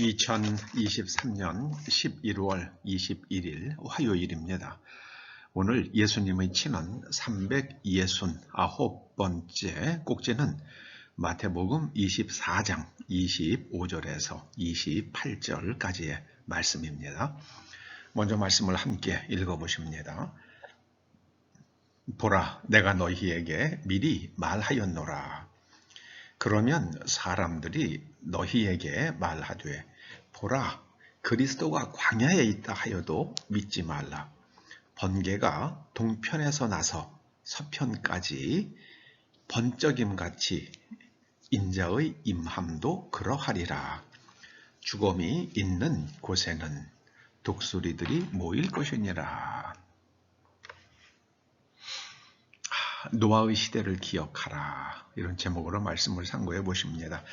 2023년 11월 21일 화요일입니다. 오늘 예수님의 친언 369번째 꼭지는 마태복음 24장 25절에서 28절까지의 말씀입니다. 먼저 말씀을 함께 읽어보십니다. 보라, 내가 너희에게 미리 말하였노라. 그러면 사람들이 너희에게 말하되 보라, 그리스도가 광야에 있다 하여도 믿지 말라. 번개가 동편에서 나서 서편까지 번쩍임같이 인자의 임함도 그러하리라. 죽음이 있는 곳에는 독수리들이 모일 것이니라. 노아의 시대를 기억하라. 이런 제목으로 말씀을 상고해 보십니다.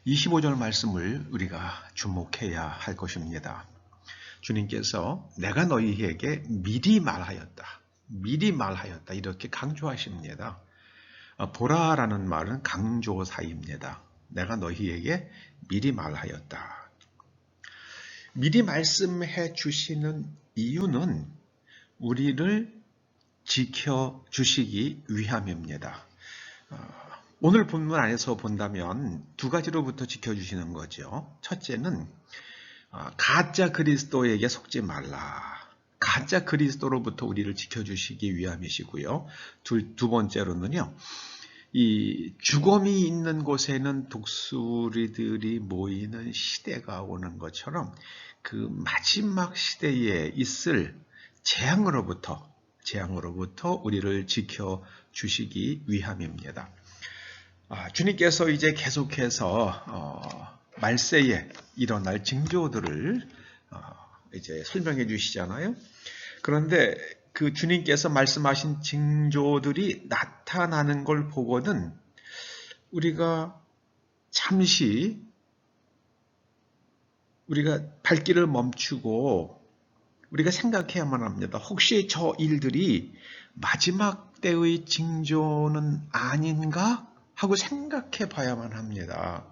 25절 말씀을 우리가 주목해야 할 것입니다. 주님께서 내가 너희에게 미리 말하였다. 미리 말하였다. 이렇게 강조하십니다. 보라라는 말은 강조사입니다. 내가 너희에게 미리 말하였다. 미리 말씀해 주시는 이유는 우리를 지켜주시기 위함입니다. 오늘 본문 안에서 본다면 두 가지로부터 지켜주시는 거죠. 첫째는 가짜 그리스도에게 속지 말라. 가짜 그리스도로부터 우리를 지켜주시기 위함이시고요. 두 번째로는요. 이 죽음이 있는 곳에는 독수리들이 모이는 시대가 오는 것처럼 그 마지막 시대에 있을 재앙으로부터 우리를 지켜주시기 위함입니다. 주님께서 이제 계속해서 말세에 일어날 징조들을 이제 설명해 주시잖아요. 그런데 그 주님께서 말씀하신 징조들이 나타나는 걸 보고는 우리가 잠시 우리가 발길을 멈추고 우리가 생각해야만 합니다. 혹시 저 일들이 마지막 때의 징조는 아닌가 하고 생각해 봐야만 합니다.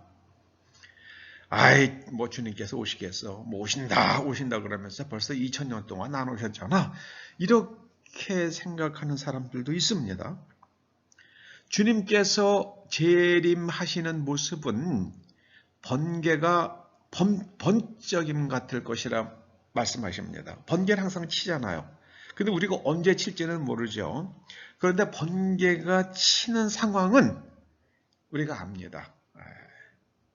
뭐 주님께서 오시겠어. 뭐 오신다 그러면서 벌써 2000년 동안 안 오셨잖아. 이렇게 생각하는 사람들도 있습니다. 주님께서 재림하시는 모습은 번개가 번쩍임 같을 것이라 말씀하십니다. 번개는 항상 치잖아요. 근데 우리가 언제 칠지는 모르죠. 그런데 번개가 치는 상황은 우리가 압니다.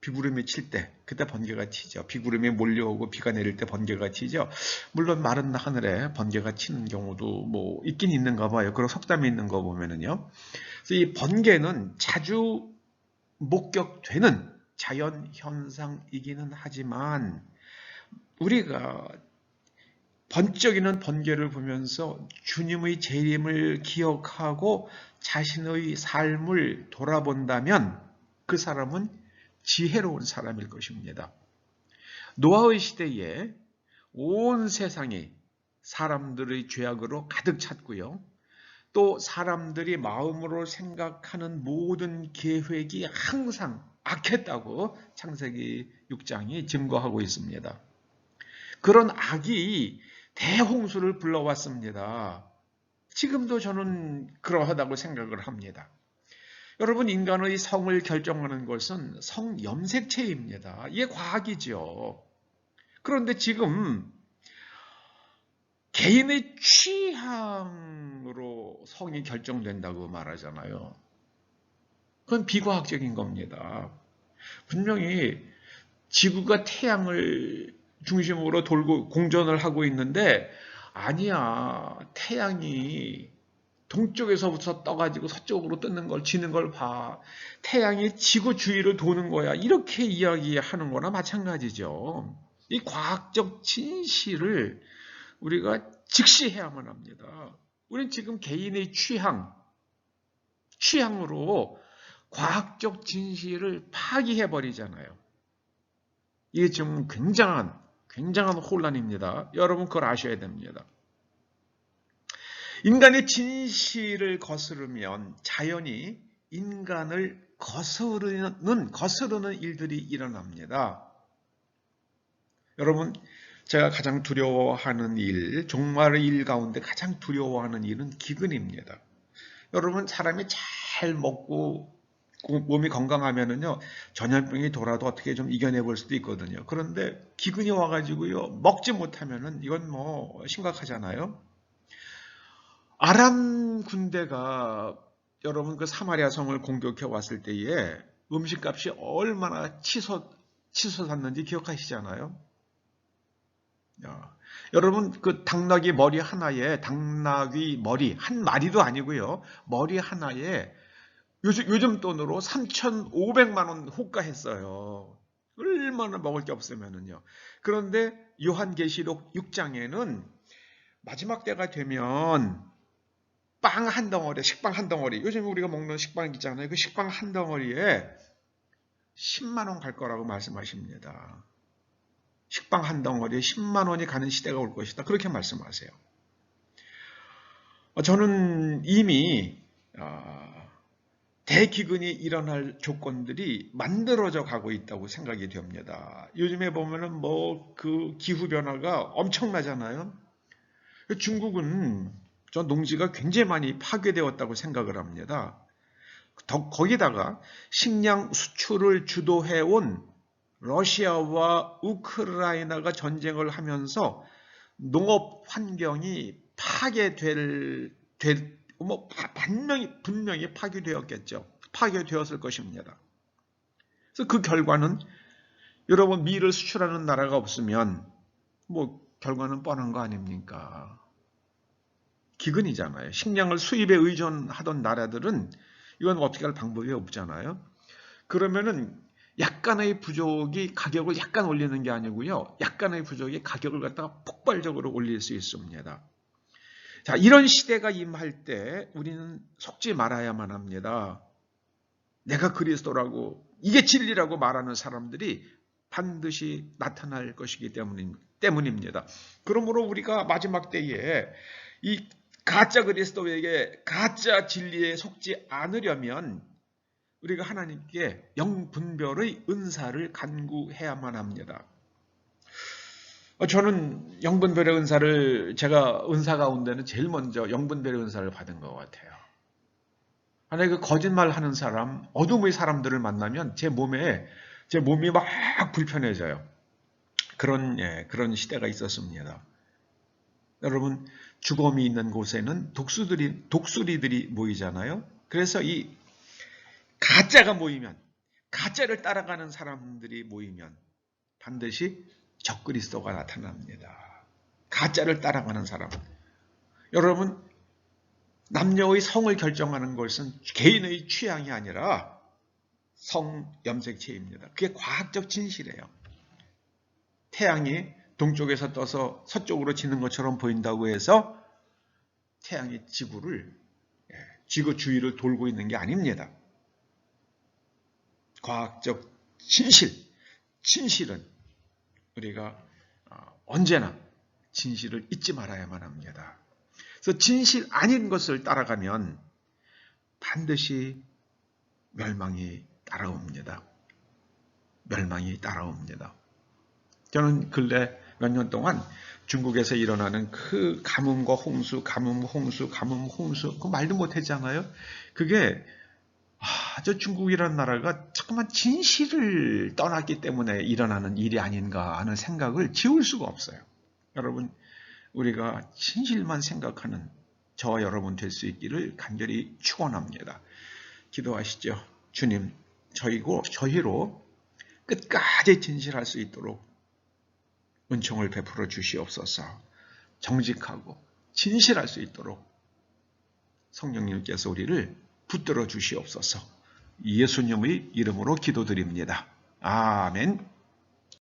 비구름이 칠 때, 그때 번개가 치죠. 비구름이 몰려오고 비가 내릴 때 번개가 치죠. 물론 마른 하늘에 번개가 치는 경우도 뭐 있긴 있는가 봐요. 그런 속담이 있는 거 보면은요. 그래서 이 번개는 자주 목격되는 자연 현상이기는 하지만 우리가 번쩍이는 번개를 보면서 주님의 재림을 기억하고 자신의 삶을 돌아본다면 그 사람은 지혜로운 사람일 것입니다. 노아의 시대에 온 세상이 사람들의 죄악으로 가득 찼고요. 또 사람들이 마음으로 생각하는 모든 계획이 항상 악했다고 창세기 6장이 증거하고 있습니다. 그런 악이 대홍수를 불러왔습니다. 지금도 저는 그러하다고 생각을 합니다. 여러분, 인간의 성을 결정하는 것은 성 염색체입니다. 이게 과학이죠. 그런데 지금 개인의 취향으로 성이 결정된다고 말하잖아요. 그건 비과학적인 겁니다. 분명히 지구가 태양을 중심으로 돌고 공전을 하고 있는데 아니야. 태양이 동쪽에서부터 떠가지고 서쪽으로 뜨는 걸 지는 걸 봐. 태양이 지구 주위를 도는 거야. 이렇게 이야기하는 거나 마찬가지죠. 이 과학적 진실을 우리가 직시해야만 합니다. 우리는 지금 개인의 취향으로 과학적 진실을 파기해버리잖아요. 이게 지금 굉장한 혼란입니다. 여러분 그걸 아셔야 됩니다. 인간의 진실을 거스르면 자연히 인간을 거스르는 일들이 일어납니다. 여러분, 제가 가장 두려워하는 일, 종말의 일 가운데 가장 두려워하는 일은 기근입니다. 여러분, 사람이 잘 먹고 몸이 건강하면은요, 전염병이 돌아도 어떻게 좀 이겨내 볼 수도 있거든요. 그런데 기근이 와가지고요, 먹지 못하면은 이건 뭐 심각하잖아요. 아람 군대가 여러분 그 사마리아 성을 공격해 왔을 때에 음식값이 얼마나 치솟았는지 기억하시잖아요. 야, 여러분 그 당나귀 머리 하나에 당나귀 머리 한 마리도 아니고요. 머리 하나에 요즘 돈으로 3,500만 원 호가했어요. 얼마나 먹을 게 없으면은요. 그런데 요한계시록 6장에는 마지막 때가 되면 빵 한 덩어리, 식빵 한 덩어리. 요즘 우리가 먹는 식빵 있잖아요. 그 식빵 한 덩어리에 10만 원 갈 거라고 말씀하십니다. 식빵 한 덩어리에 10만 원이 가는 시대가 올 것이다. 그렇게 말씀하세요. 저는 이미 대기근이 일어날 조건들이 만들어져 가고 있다고 생각이 됩니다. 요즘에 보면은 뭐 그 기후 변화가 엄청나잖아요. 중국은 저 농지가 굉장히 많이 파괴되었다고 생각을 합니다. 거기다가 식량 수출을 주도해온 러시아와 우크라이나가 전쟁을 하면서 농업 환경이 분명히 파괴되었겠죠. 파괴되었을 것입니다. 그래서 그 결과는 여러분 밀을 수출하는 나라가 없으면 뭐 결과는 뻔한 거 아닙니까? 기근이잖아요. 식량을 수입에 의존하던 나라들은 이건 어떻게 할 방법이 없잖아요. 그러면은 약간의 부족이 가격을 약간 올리는 게 아니고요. 약간의 부족이 가격을 갖다가 폭발적으로 올릴 수 있습니다. 자, 이런 시대가 임할 때 우리는 속지 말아야만 합니다. 내가 그리스도라고 이게 진리라고 말하는 사람들이 반드시 나타날 것이기 때문입니다. 그러므로 우리가 마지막 때에 이 가짜 그리스도에게 가짜 진리에 속지 않으려면 우리가 하나님께 영분별의 은사를 간구해야만 합니다. 저는 영분별의 은사를 제가 은사 가운데는 제일 먼저 영분별의 은사를 받은 것 같아요. 만약에 그 거짓말하는 사람, 어둠의 사람들을 만나면 제 몸이 막 불편해져요. 그런 시대가 있었습니다. 여러분 죽음이 있는 곳에는 독수리들이 모이잖아요. 그래서 이 가짜가 모이면 가짜를 따라가는 사람들이 모이면 반드시 적그리스도가 나타납니다. 가짜를 따라가는 사람. 여러분 남녀의 성을 결정하는 것은 개인의 취향이 아니라 성 염색체입니다. 그게 과학적 진실이에요. 태양이 동쪽에서 떠서 서쪽으로 지는 것처럼 보인다고 해서 태양이 지구 주위를 돌고 있는 게 아닙니다. 과학적 진실은 우리가 언제나 진실을 잊지 말아야만 합니다. 그래서 진실 아닌 것을 따라가면 반드시 멸망이 따라옵니다. 멸망이 따라옵니다. 저는 근래 몇 년 동안 중국에서 일어나는 그 가뭄과 홍수, 그 말도 못했잖아요. 그게 저 중국이라는 나라가 자꾸만 진실을 떠났기 때문에 일어나는 일이 아닌가 하는 생각을 지울 수가 없어요. 여러분, 우리가 진실만 생각하는 저와 여러분 될 수 있기를 간절히 축원합니다. 기도하시죠. 주님, 저희로 끝까지 진실할 수 있도록 은총을 베풀어 주시옵소서. 정직하고 진실할 수 있도록 성령님께서 우리를 붙들어 주시옵소서. 예수님의 이름으로 기도드립니다. 아멘.